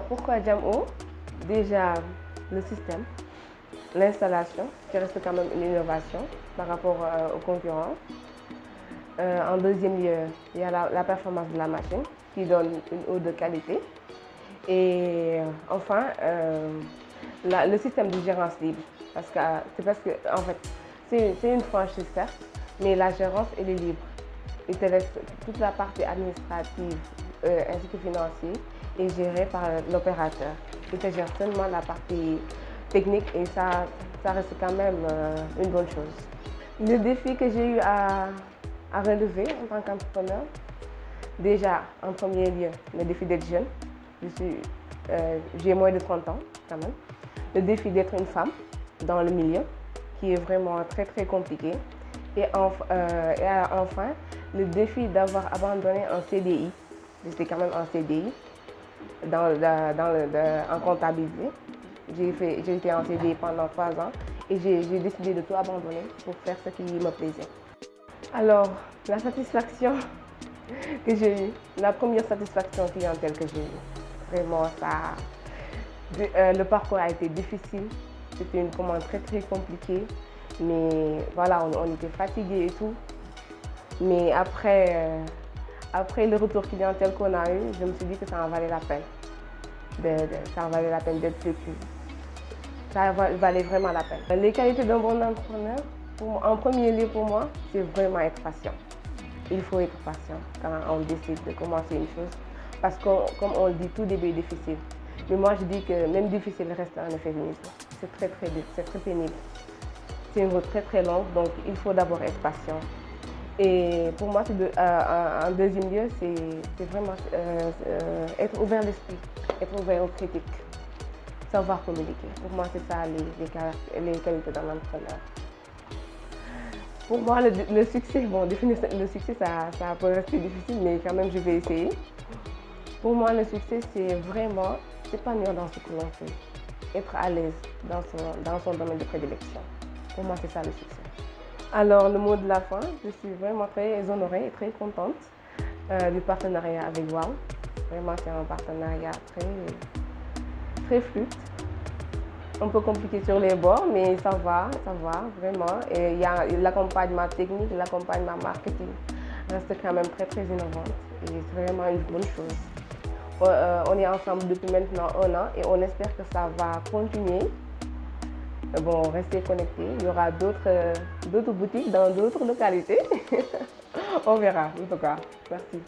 pourquoi Jam'o? Déjà, le système, l'installation, qui reste quand même une innovation par rapport aux concurrents. En deuxième lieu, il y a la performance de la machine qui donne une eau de qualité. Et enfin, le système de gérance libre. Parce que en fait, c'est une franchise certes, mais la gérance elle est libre. Il te laisse toute la partie administrative ainsi que financière est gérée par l'opérateur. Il te gère seulement la partie technique et ça reste quand même une bonne chose. Le défi que j'ai eu à relever en tant qu'entrepreneur, déjà en premier lieu, le défi d'être jeune. J'ai moins de 30 ans quand même. Le défi d'être une femme dans le milieu, qui est vraiment très très compliqué. Et enfin, le défi d'avoir abandonné un CDI. J'étais quand même en CDI en comptabilité. J'ai été en CDI pendant 3 ans et j'ai décidé de tout abandonner pour faire ce qui me plaisait. Alors, la satisfaction que j'ai eue, la première satisfaction clientèle que j'ai eue, vraiment le parcours a été difficile. C'était une commande très très compliquée, mais voilà, on était fatigués et tout. Mais après le retour clientèle qu'on a eu, je me suis dit que ça en valait la peine. Ça en valait la peine d'être vécu. Ça valait vraiment la peine. Les qualités d'un bon entrepreneur, en premier lieu pour moi, c'est vraiment être patient. Il faut être patient quand on décide de commencer une chose. Parce que, comme on le dit, tout début est difficile. Mais moi, je dis que même difficile reste un euphémisme. C'est très pénible. C'est une route très très longue, donc il faut d'abord être patient. Et pour moi, en deuxième lieu, c'est vraiment être ouvert d'esprit, être ouvert aux critiques, savoir communiquer. Pour moi, c'est ça les qualités d'un entrepreneur. Pour moi, le succès, bon, définir le succès, ça peut rester difficile, mais quand même, je vais essayer. Pour moi, le succès, c'est vraiment s'épanouir dans ce que l'on fait, être à l'aise dans son domaine de prédilection. Pour moi, c'est ça le succès. Alors, le mot de la fin, je suis vraiment très honorée et très contente du partenariat avec WOW. Vraiment, c'est un partenariat très fluide. Un peu compliqué sur les bords, mais ça va, vraiment. Et il y a l'accompagnement technique, l'accompagnement marketing reste quand même très innovante et c'est vraiment une bonne chose. On est ensemble depuis maintenant 1 an et on espère que ça va continuer. Bon, restez connectés, il y aura d'autres boutiques dans d'autres localités. On verra en tout cas. Merci.